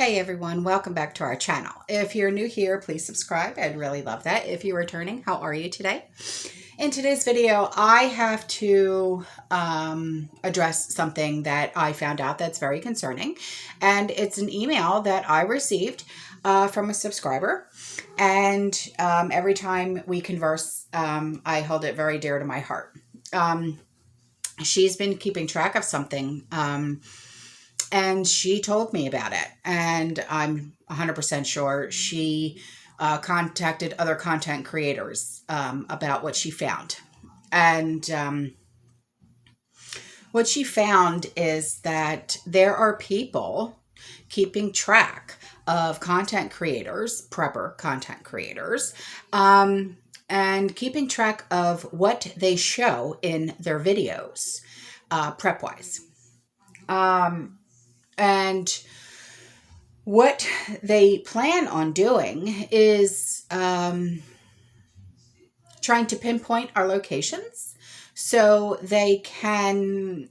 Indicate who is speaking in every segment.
Speaker 1: Hey everyone, welcome back to our channel. If you're new here, please subscribe. I'd really love that. If you're returning, how are you today? In today's video, I have to address something that I found out that's very concerning. And it's an email that I received from a subscriber. And every time we converse, I hold it very dear to my heart. She's been keeping track of something and she told me about it, and I'm 100% sure she contacted other content creators about what she found. And what she found is that there are people keeping track of content creators, prepper content creators, and keeping track of what they show in their videos, prep-wise. And what they plan on doing is trying to pinpoint our locations so they can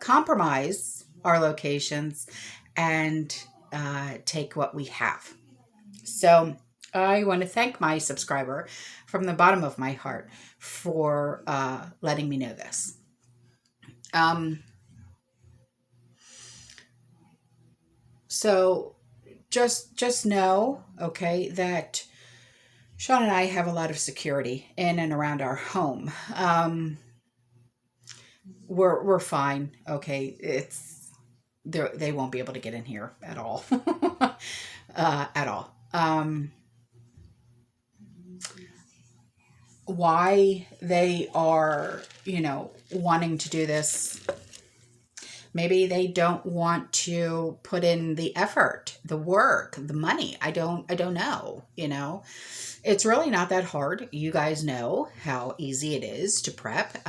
Speaker 1: compromise our locations and take what we have. So I want to thank my subscriber from the bottom of my heart for letting me know this. So just know, okay, that Sean and I have a lot of security in and around our home. We're fine, okay. They won't be able to get in here at all, at all. Why they are, wanting to do this? Maybe they don't want to put in the effort, the work, the money. I don't know, It's really not that hard. You guys know how easy it is to prep.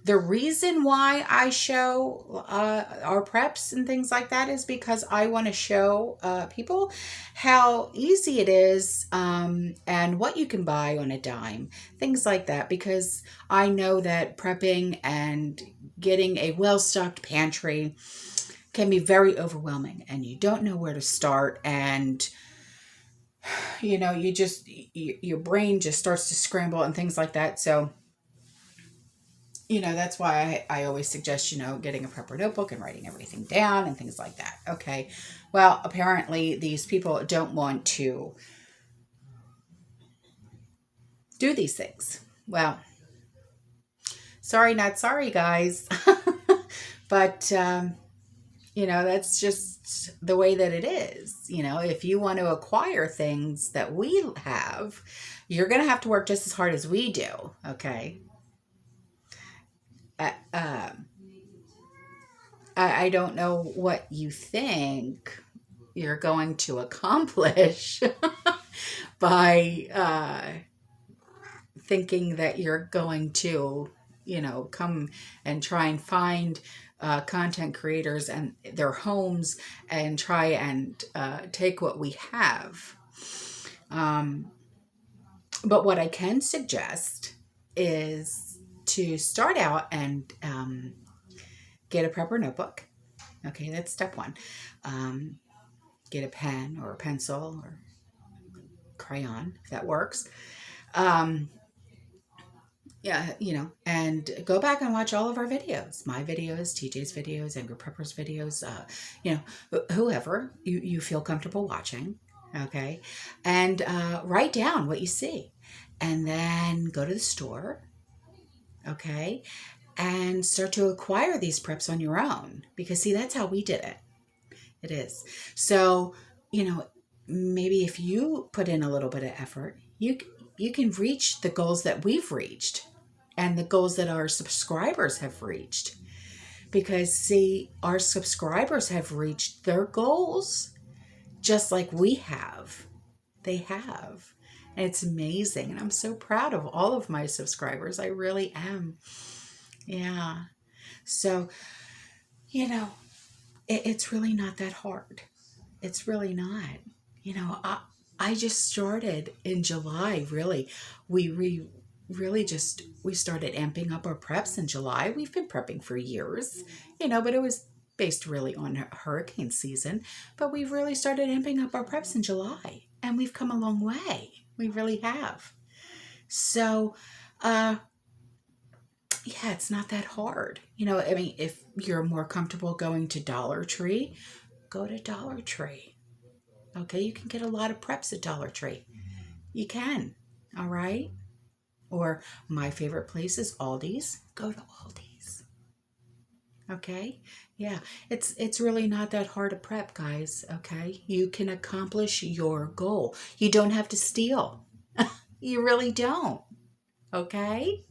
Speaker 1: The reason why I show our preps and things like that is because I want to show people how easy it is and what you can buy on a dime, things like that, because I know that prepping and getting a well-stocked pantry can be very overwhelming, and you don't know where to start, and your brain just starts to scramble and things like that. So that's why I always suggest getting a prepper notebook and writing everything down and things like that. Okay, well, apparently these people don't want to do these things. Well, sorry, not sorry, guys. But that's just the way that it is. If you want to acquire things that we have, you're going to have to work just as hard as we do. Okay. I don't know what you think you're going to accomplish by thinking that you're going to, come and try and find content creators and their homes and try and take what we have. But what I can suggest is to start out and get a prepper notebook. Okay, that's step one. Get a pen or a pencil or crayon, if that works. Yeah, and go back and watch all of our videos, my videos, TJ's videos, Angry Prepper's videos, whoever you feel comfortable watching, okay? And write down what you see, and then go to the store, okay? And start to acquire these preps on your own, because see, that's how we did it. It is. So, maybe if you put in a little bit of effort, you can reach the goals that we've reached and the goals that our subscribers have reached. Because see, our subscribers have reached their goals just like we have. They have. And it's amazing. And I'm so proud of all of my subscribers. I really am. Yeah. So, it's really not that hard. It's really not. I just started in July, really. We started amping up our preps in July. We've been prepping for years, but it was based really on hurricane season, but we've really started amping up our preps in July, and we've come a long way. We really have. So, yeah, it's not that hard. I mean, if you're more comfortable going to Dollar Tree, go to Dollar Tree. Okay, you can get a lot of preps at Dollar Tree. You can, all right? Or my favorite place is Aldi's. Go to Aldi's. Okay? Yeah, it's really not that hard to prep, guys, okay? You can accomplish your goal. You don't have to steal. You really don't. Okay?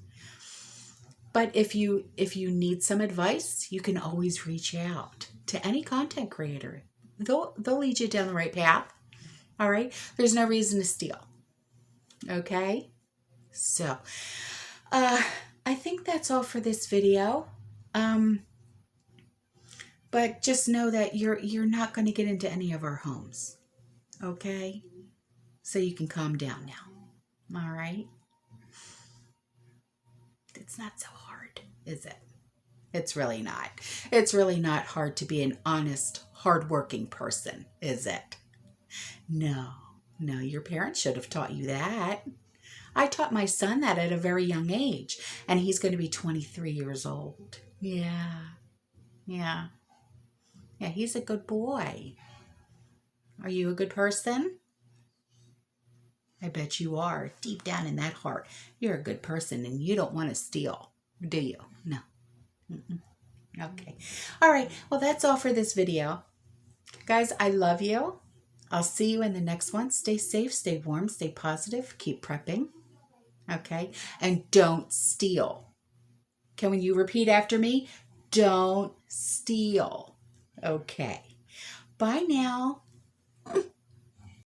Speaker 1: But if you need some advice, you can always reach out to any content creator. They'll lead you down the right path. All right? There's no reason to steal. Okay? So, I think that's all for this video. But just know that you're not going to get into any of our homes. Okay? So you can calm down now. All right? It's not so hard, is it? It's really not. It's really not hard to be an honest, hardworking person, is it? No. No, your parents should have taught you that. I taught my son that at a very young age, and he's going to be 23 years old. Yeah. Yeah. Yeah, he's a good boy. Are you a good person? I bet you are. Deep down in that heart, you're a good person and you don't want to steal, do you? No. Mm-mm. Okay. All right. Well, that's all for this video. Guys, I love you. I'll see you in the next one. Stay safe, stay warm, stay positive, keep prepping. Okay? And don't steal. Can you repeat after me? Don't steal. Okay. Bye now.